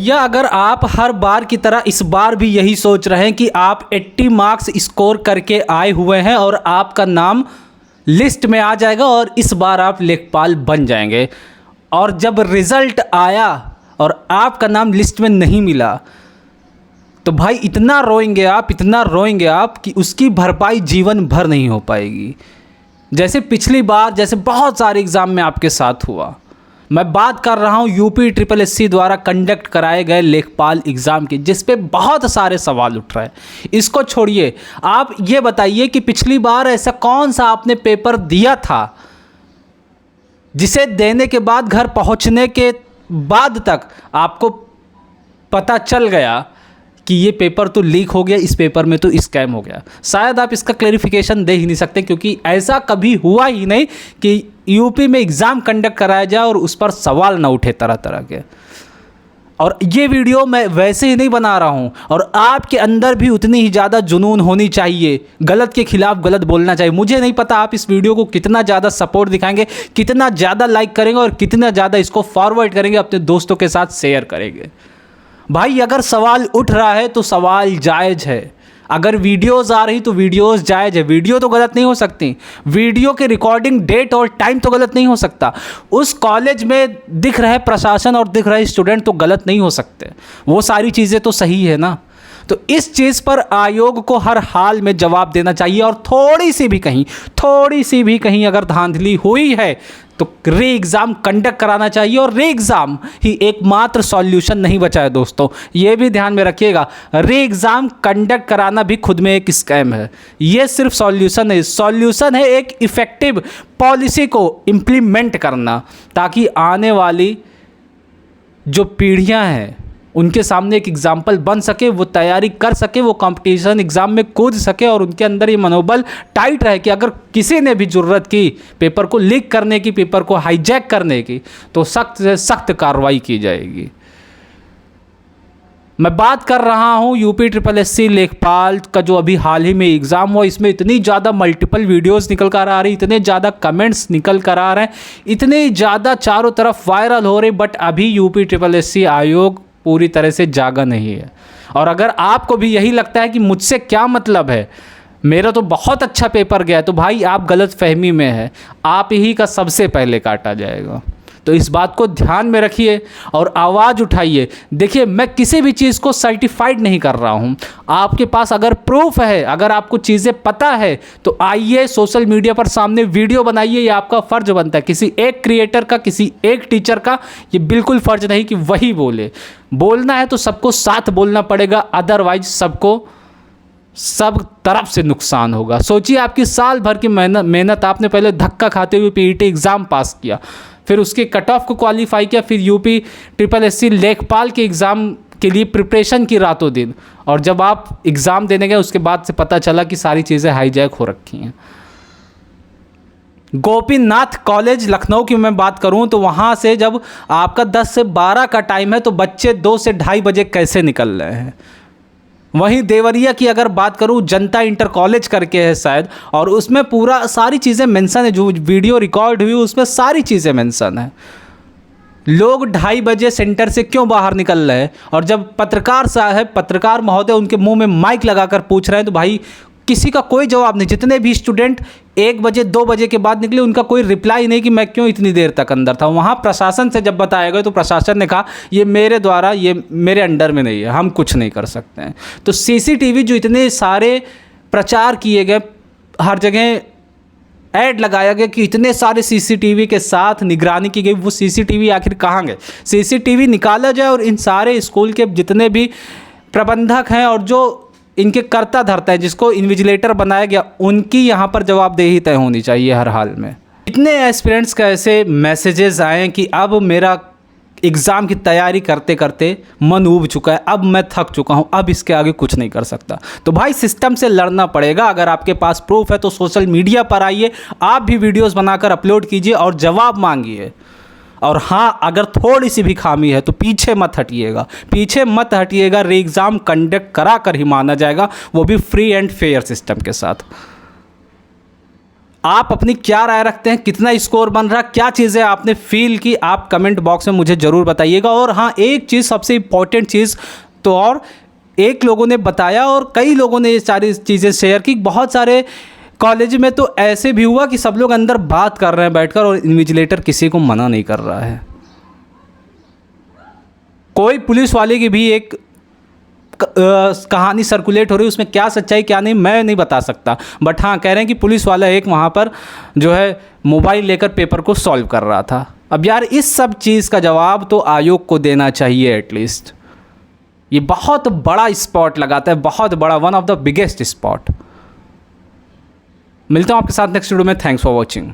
भैया अगर आप हर बार की तरह इस बार भी यही सोच रहे हैं कि आप 80 मार्क्स स्कोर करके आए हुए हैं और आपका नाम लिस्ट में आ जाएगा और इस बार आप लेखपाल बन जाएंगे, और जब रिज़ल्ट आया और आपका नाम लिस्ट में नहीं मिला तो भाई इतना रोएंगे आप, इतना रोएंगे आप कि उसकी भरपाई जीवन भर नहीं हो पाएगी। जैसे पिछली बार, जैसे बहुत सारे एग्ज़ाम में आपके साथ हुआ। मैं बात कर रहा हूँ यूपी SSSC द्वारा कंडक्ट कराए गए लेखपाल एग्ज़ाम की, जिस पे बहुत सारे सवाल उठ रहे हैं। इसको छोड़िए, आप ये बताइए कि पिछली बार ऐसा कौन सा आपने पेपर दिया था जिसे देने के बाद घर पहुँचने के बाद तक आपको पता चल गया कि ये पेपर तो लीक हो गया, इस पेपर में तो स्कैम हो गया। शायद आप इसका क्लैरिफिकेशन दे ही नहीं सकते, क्योंकि ऐसा कभी हुआ ही नहीं कि यूपी में एग्ज़ाम कंडक्ट कराया जाए और उस पर सवाल ना उठे तरह तरह के। और ये वीडियो मैं वैसे ही नहीं बना रहा हूँ, और आपके अंदर भी उतनी ही ज़्यादा जुनून होनी चाहिए, गलत के खिलाफ गलत बोलना चाहिए। मुझे नहीं पता आप इस वीडियो को कितना ज़्यादा सपोर्ट दिखाएंगे, कितना ज़्यादा लाइक करेंगे और कितना ज़्यादा इसको फॉरवर्ड करेंगे, अपने दोस्तों के साथ शेयर करेंगे। भाई अगर सवाल उठ रहा है तो सवाल जायज़ है, अगर वीडियोस आ रही तो वीडियोस जायज़ है। वीडियो तो गलत नहीं हो सकती, वीडियो के रिकॉर्डिंग डेट और टाइम तो गलत नहीं हो सकता। उस कॉलेज में दिख रहे प्रशासन और दिख रहे स्टूडेंट तो गलत नहीं हो सकते, वो सारी चीज़ें तो सही है ना। तो इस चीज़ पर आयोग को हर हाल में जवाब देना चाहिए, और थोड़ी सी भी कहीं अगर धांधली हुई है तो री एग्ज़ाम कंडक्ट कराना चाहिए। और री एग्ज़ाम ही एकमात्र सॉल्यूशन नहीं बचा है दोस्तों, ये भी ध्यान में रखिएगा। री एग्ज़ाम कंडक्ट कराना भी खुद में एक स्कैम है। ये सिर्फ सॉल्यूशन है, सॉल्यूशन है एक इफ़ेक्टिव पॉलिसी को इम्प्लीमेंट करना, ताकि आने वाली जो पीढ़ियां हैं उनके सामने एक एग्जाम्पल बन सके, वो तैयारी कर सके, वो कंपटीशन एग्ज़ाम में कूद सके, और उनके अंदर ये मनोबल टाइट रहे कि अगर किसी ने भी ज़रूरत की पेपर को लीक करने की, पेपर को हाईजैक करने की, तो सख्त से सख्त कार्रवाई की जाएगी। मैं बात कर रहा हूँ यूपी SSSC लेखपाल का जो अभी हाल ही में एग्ज़ाम हुआ। इसमें इतनी ज़्यादा मल्टीपल वीडियोस निकल कर आ रही, इतने ज़्यादा कमेंट्स निकल कर आ रहे हैं, इतने ज़्यादा चारों तरफ वायरल हो रहे, बट अभी यूपी SSSC आयोग पूरी तरह से जागा नहीं है। और अगर आपको भी यही लगता है कि मुझसे क्या मतलब है, मेरा तो बहुत अच्छा पेपर गया है, तो भाई आप गलत फहमी में है, आप ही का सबसे पहले काटा जाएगा। तो इस बात को ध्यान में रखिए और आवाज़ उठाइए। देखिए, मैं किसी भी चीज़ को सर्टिफाइड नहीं कर रहा हूँ। आपके पास अगर प्रूफ है, अगर आपको चीज़ें पता है, तो आइए सोशल मीडिया पर सामने वीडियो बनाइए, ये आपका फ़र्ज बनता है। किसी एक क्रिएटर का, किसी एक टीचर का ये बिल्कुल फ़र्ज नहीं कि वही बोले। बोलना है तो सबको साथ बोलना पड़ेगा, अदरवाइज सबको सब तरफ से नुकसान होगा। सोचिए, आपकी साल भर की मेहनत आपने पहले धक्का खाते हुए PET एग्ज़ाम पास किया, फिर उसके कट ऑफ को क्वालिफाई किया, फिर यूपी SSSC लेखपाल के एग्ज़ाम के लिए प्रिपरेशन की रातों दिन, और जब आप एग्ज़ाम देने गए उसके बाद से पता चला कि सारी चीज़ें हाईजैक हो रखी हैं। गोपीनाथ कॉलेज लखनऊ की मैं बात करूं तो वहां से जब आपका 10 से 12 का टाइम है तो बच्चे 2 से ढाई बजे कैसे निकल रहे हैं। वहीं देवरिया की अगर बात करूं, जनता इंटर कॉलेज करके है शायद, और उसमें पूरा सारी चीज़ें मेंशन है, जो वीडियो रिकॉर्ड हुई उसमें सारी चीज़ें मेंशन है। लोग 2:30 बजे सेंटर से क्यों बाहर निकल रहे हैं, और जब पत्रकार महोदय उनके मुंह में माइक लगाकर पूछ रहे हैं तो भाई किसी का कोई जवाब नहीं। जितने भी स्टूडेंट 1 बजे 2 बजे के बाद निकले, उनका कोई रिप्लाई नहीं कि मैं क्यों इतनी देर तक अंदर था। वहाँ प्रशासन से जब बताया गया तो प्रशासन ने कहा ये मेरे द्वारा, ये मेरे अंडर में नहीं है, हम कुछ नहीं कर सकते हैं। तो CCTV जो इतने सारे प्रचार किए गए, हर जगह ऐड लगाया गया कि इतने सारे CCTV के साथ निगरानी की गई, वो CCTV आखिर कहाँ गए। CCTV निकाला जाए और इन सारे स्कूल के जितने भी प्रबंधक हैं और जो इनके कर्ता धर्ता है, जिसको इन्विजिलेटर बनाया गया, उनकी यहाँ पर जवाबदेही तय होनी चाहिए हर हाल में। इतने एस्पिरेंट्स का ऐसे मैसेजेस आए कि अब मेरा एग्ज़ाम की तैयारी करते करते मन ऊब चुका है, अब मैं थक चुका हूँ, अब इसके आगे कुछ नहीं कर सकता। तो भाई सिस्टम से लड़ना पड़ेगा। अगर आपके पास प्रूफ है तो सोशल मीडिया पर आइए, आप भी वीडियोज़ बनाकर अपलोड कीजिए और जवाब मांगिए। और हाँ, अगर थोड़ी सी भी खामी है तो पीछे मत हटिएगा, री एग्ज़ाम कंडक्ट करा कर ही माना जाएगा, वो भी फ्री एंड फेयर सिस्टम के साथ। आप अपनी क्या राय रखते हैं, कितना स्कोर बन रहा, क्या चीज़ें आपने फील की, आप कमेंट बॉक्स में मुझे ज़रूर बताइएगा। और हाँ, एक चीज़, सबसे इम्पॉर्टेंट चीज़ तो, और एक लोगों ने बताया और कई लोगों ने ये सारी चीज़ें शेयर की, बहुत सारे कॉलेज में तो ऐसे भी हुआ कि सब लोग अंदर बात कर रहे हैं बैठकर और इन्विजिलेटर किसी को मना नहीं कर रहा है। कोई पुलिस वाले की भी एक कहानी सर्कुलेट हो रही है, उसमें क्या सच्चाई क्या नहीं मैं नहीं बता सकता, बट हाँ कह रहे हैं कि पुलिस वाला एक वहाँ पर जो है मोबाइल लेकर पेपर को सॉल्व कर रहा था। अब यार इस सब चीज़ का जवाब तो आयोग को देना चाहिए एटलीस्ट। ये बहुत बड़ा स्पॉट लगाता है, बहुत बड़ा, one of the biggest spot. मिलता हूँ आपके साथ नेक्स्ट वीडियो में। Thanks for watching.